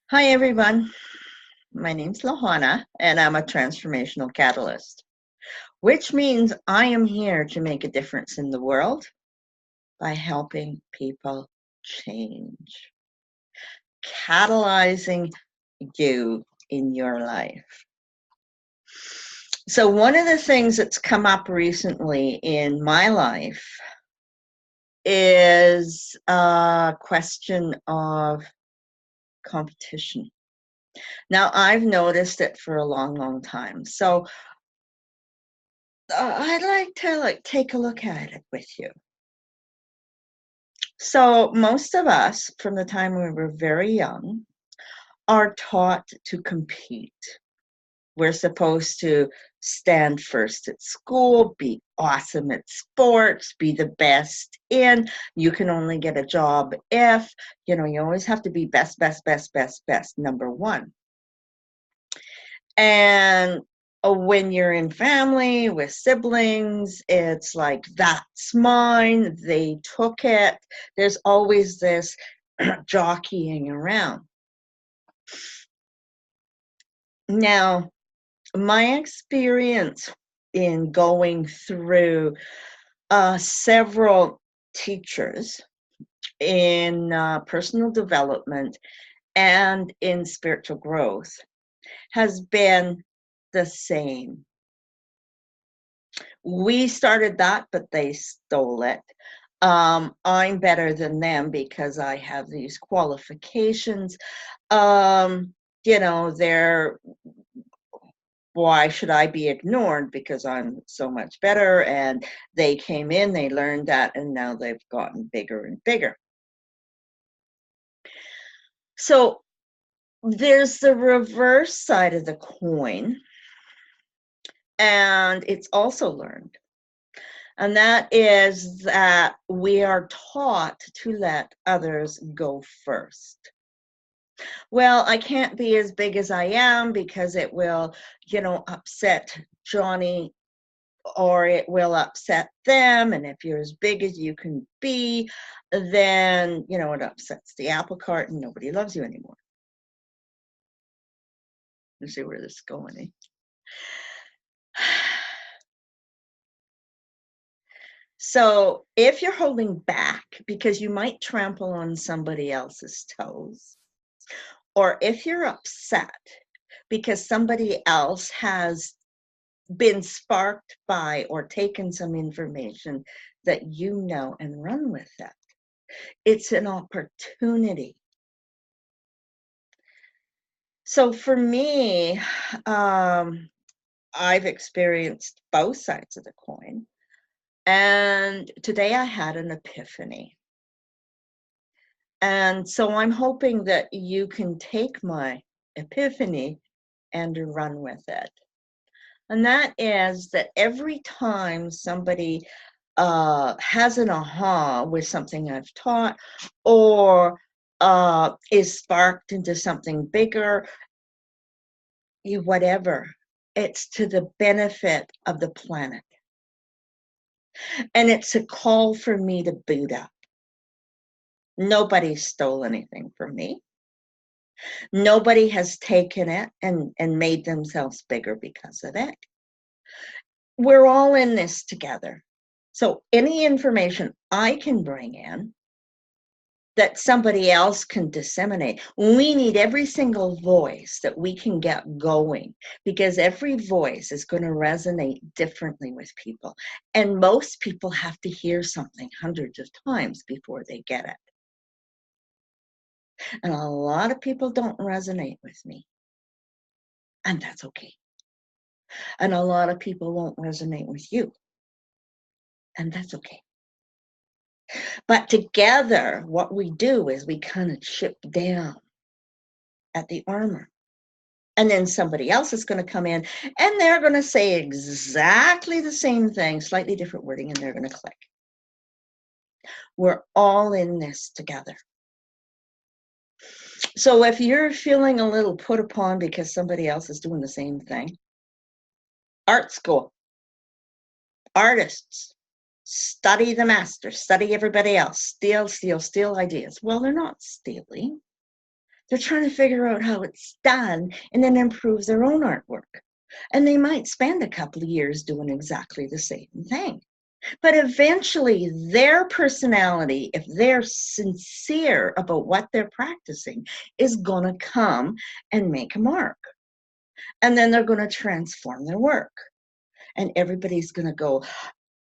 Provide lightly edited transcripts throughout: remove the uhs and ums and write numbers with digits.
Hi, everyone. My name's Lahana, and I'm a transformational catalyst, which means I am here to make a difference in the world by helping people change, catalyzing you in your life. So, one of the things that's come up recently in my life is a question of competition. Now, I've noticed it for a long, long time. So, I'd like to take a look at it with you. So most of us, from the time we were very young, are taught to compete. We're supposed to stand first at school, be awesome at sports, be the best in. You can only get a job if, you always have to be best, best, best, best, best, number one. And when you're in family with siblings, it's like, that's mine, they took it. There's always this jockeying around. Now, my experience in going through several teachers in personal development and in spiritual growth has been the same. We started that, but they stole it. I'm better than them because I have these qualifications. They're, why should I be ignored because I'm so much better? And they came in, they learned that, and now they've gotten bigger and bigger. So there's the reverse side of the coin, and it's also learned. And that is that we are taught to let others go first. Well, I can't be as big as I am because it will, upset Johnny, or it will upset them. And if you're as big as you can be, then, it upsets the apple cart and nobody loves you anymore. You see where this is going, eh? So if you're holding back because you might trample on somebody else's toes, or if you're upset because somebody else has been sparked by or taken some information that you know and run with it, it's an opportunity. So for me, I've experienced both sides of the coin. And today I had an epiphany. And so I'm hoping that you can take my epiphany and run with it. And that is that every time somebody has an aha with something I've taught, or is sparked into something bigger, whatever, it's to the benefit of the planet. And it's a call for me to boot up. Nobody stole anything from me. Nobody has taken it and made themselves bigger because of it. We're all in this together. So any information I can bring in that somebody else can disseminate, we need every single voice that we can get going, because every voice is going to resonate differently with people. And most people have to hear something hundreds of times before they get it. And a lot of people don't resonate with me. And that's okay. And a lot of people won't resonate with you. And that's okay. But together, what we do is we kind of chip down at the armor. And then somebody else is going to come in and they're going to say exactly the same thing, slightly different wording, and they're going to click. We're all in this together. So if you're feeling a little put upon because somebody else is doing the same thing, art school, artists, study the master, study everybody else, steal ideas. Well, they're not stealing. They're trying to figure out how it's done and then improve their own artwork. And they might spend a couple of years doing exactly the same thing. But eventually, their personality, if they're sincere about what they're practicing, is going to come and make a mark. And then they're going to transform their work. And everybody's going to go,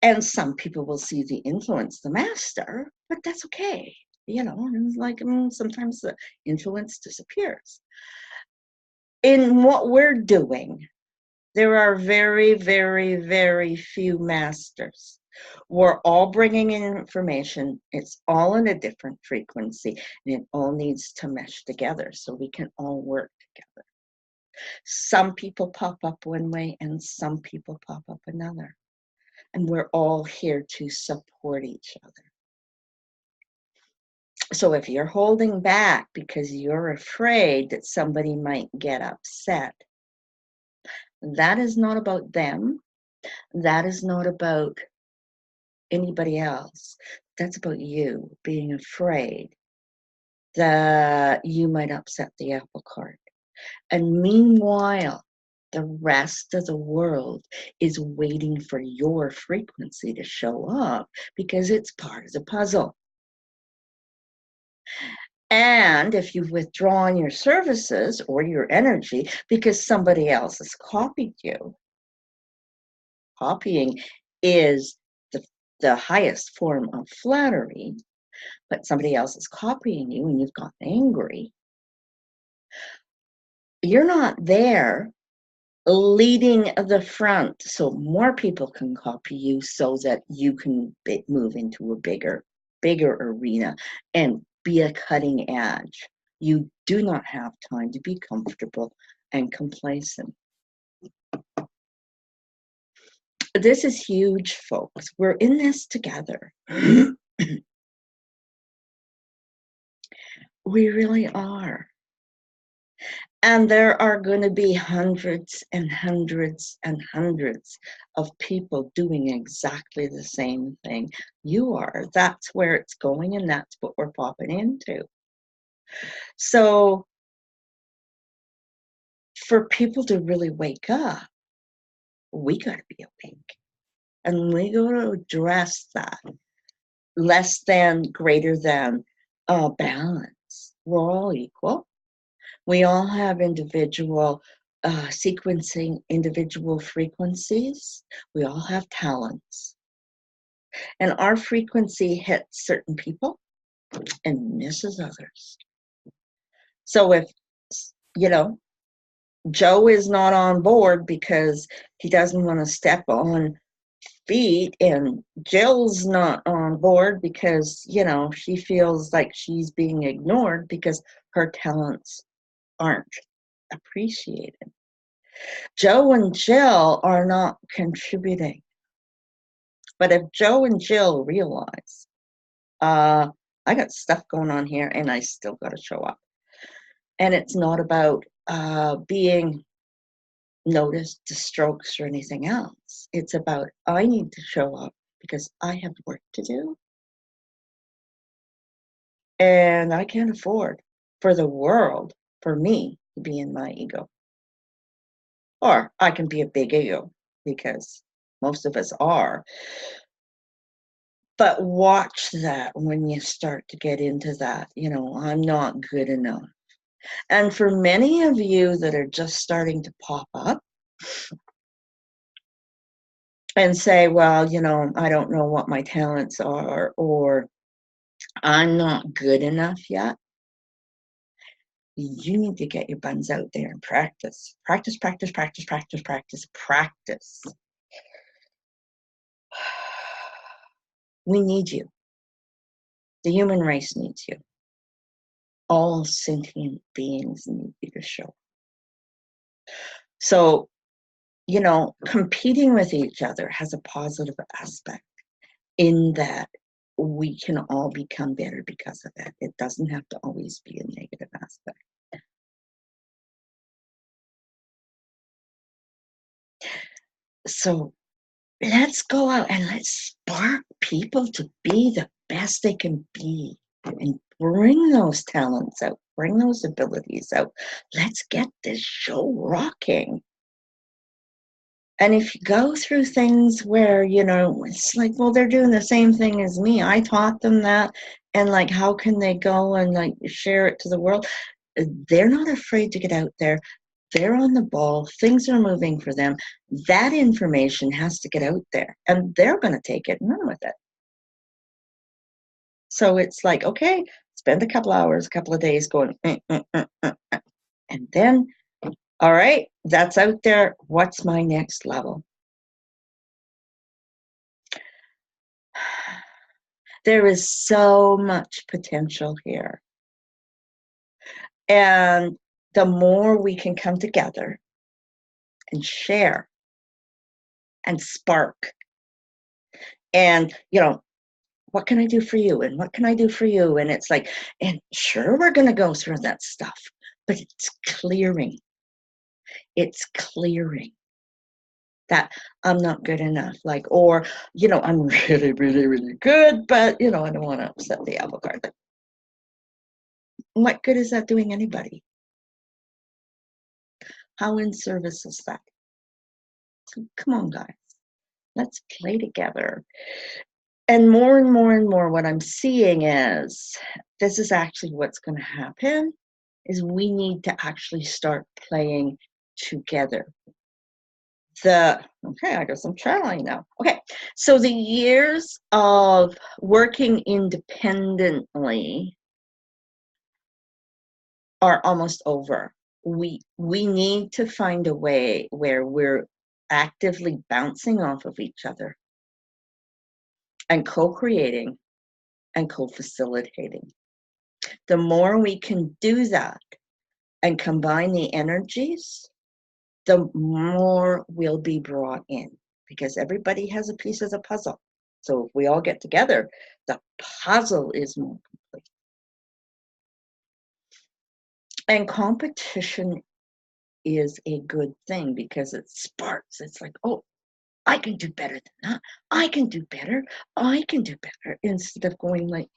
and some people will see the influence, the master, but that's okay. You know, like sometimes the influence disappears. In what we're doing, there are very, very, very few masters. We're all bringing in information. It's all in a different frequency, and it all needs to mesh together so we can all work together. Some people pop up one way and some people pop up another. And we're all here to support each other. So if you're holding back because you're afraid that somebody might get upset, that is not about them. That is not about anybody else. That's about you being afraid that you might upset the apple cart. And meanwhile, the rest of the world is waiting for your frequency to show up because it's part of the puzzle. And if you've withdrawn your services or your energy because somebody else has copied you, copying is the highest form of flattery, but somebody else is copying you and you've gotten angry, you're not there leading the front so more people can copy you so that you can move into a bigger arena and be a cutting edge. You do not have time to be comfortable and complacent. This is huge, folks. We're in this together. We really are. And there are going to be hundreds and hundreds and hundreds of people doing exactly the same thing you are. That's where it's going, and that's what we're popping into. So for people to really wake up, we got to be awake. And we got to address that less than, greater than balance. We're all equal. We all have individual sequencing, individual frequencies. We all have talents. And our frequency hits certain people and misses others. So if, you know, Joe is not on board because he doesn't want to step on feet, and Jill's not on board because, you know, she feels like she's being ignored because her talents aren't appreciated. Joe and Jill are not contributing. But if Joe and Jill realize, I got stuff going on here and I still got to show up. And it's not about being noticed, to strokes, or anything else. It's about I need to show up because I have work to do. And I can't afford for the world, for me, to be in my ego. Or I can be a big ego because most of us are. But watch that when you start to get into that, you know, I'm not good enough. And for many of you that are just starting to pop up and say, well, you know, I don't know what my talents are, or I'm not good enough yet, you need to get your buns out there and practice. Practice, practice, practice, practice, practice, practice. We need you. The human race needs you. All sentient beings need you to show. So, you know, competing with each other has a positive aspect in that we can all become better because of it. It doesn't have to always be a negative aspect. So let's go out and let's spark people to be the best they can be and bring those talents out bring those abilities out. Let's get this show rocking. And if you go through things where, it's like, well, they're doing the same thing as me. I taught them that. And like, how can they go and like share it to the world? They're not afraid to get out there. They're on the ball. Things are moving for them. That information has to get out there. And they're going to take it and run with it. So it's like, okay, spend a couple hours, a couple of days going, and then, all right, that's out there. What's my next level? There is so much potential here. And the more we can come together and share and spark and, what can I do for you? And what can I do for you? And it's like, and sure, we're going to go through that stuff, but it's clearing. It's clearing that I'm not good enough. Like, or, I'm really, really, really good, but, I don't want to upset the apple cart. What good is that doing anybody? How in service is that? So come on, guys. Let's play together. And more and more and more, what I'm seeing is this is actually what's going to happen is we need to actually start playing together. Okay, I guess I'm channeling now. Okay, so the years of working independently are almost over. We need to find a way where we're actively bouncing off of each other and co-creating and co-facilitating. The more we can do that and combine the energies, the more will be brought in, because everybody has a piece of the puzzle. So if we all get together, the puzzle is more complete. And competition is a good thing because it sparks. It's like, oh, I can do better than that. I can do better. I can do better. Instead of going like,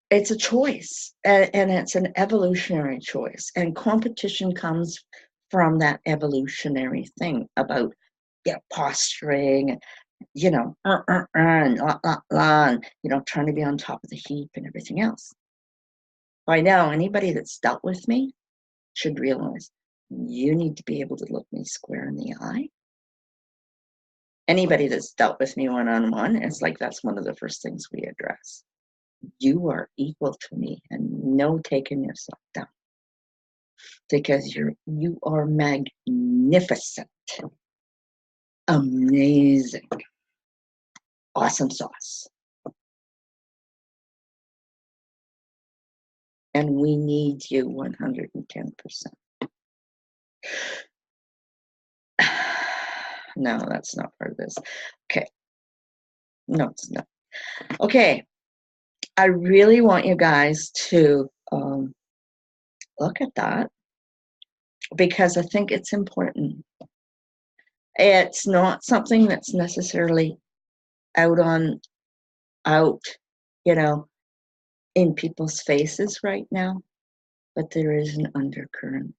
it's a choice, and it's an evolutionary choice. And competition comes from that evolutionary thing about posturing, and trying to be on top of the heap and everything else. By now, anybody that's dealt with me should realize you need to be able to look me square in the eye. Anybody that's dealt with me one-on-one, it's like that's one of the first things we address. You are equal to me, and no taking yourself down, because you are magnificent, amazing, awesome sauce, and we need you 110%. No, that's not part of this. Okay. No, it's not. Okay. I really want you guys to look at that, because I think it's important. It's not something that's necessarily out, in people's faces right now, but there is an undercurrent.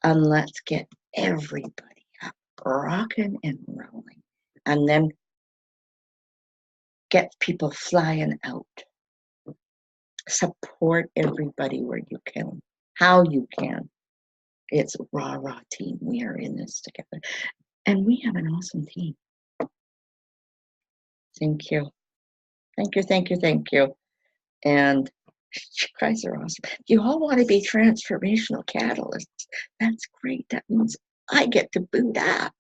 And let's get everybody up, rocking and rolling, and then get people flying out. Support everybody where you can, how you can. It's rah team. We are in this together, and we have an awesome team. Thank you. Thank you, thank you, thank you. And you guys are awesome. You all want to be transformational catalysts. That's great. That means I get to boot up.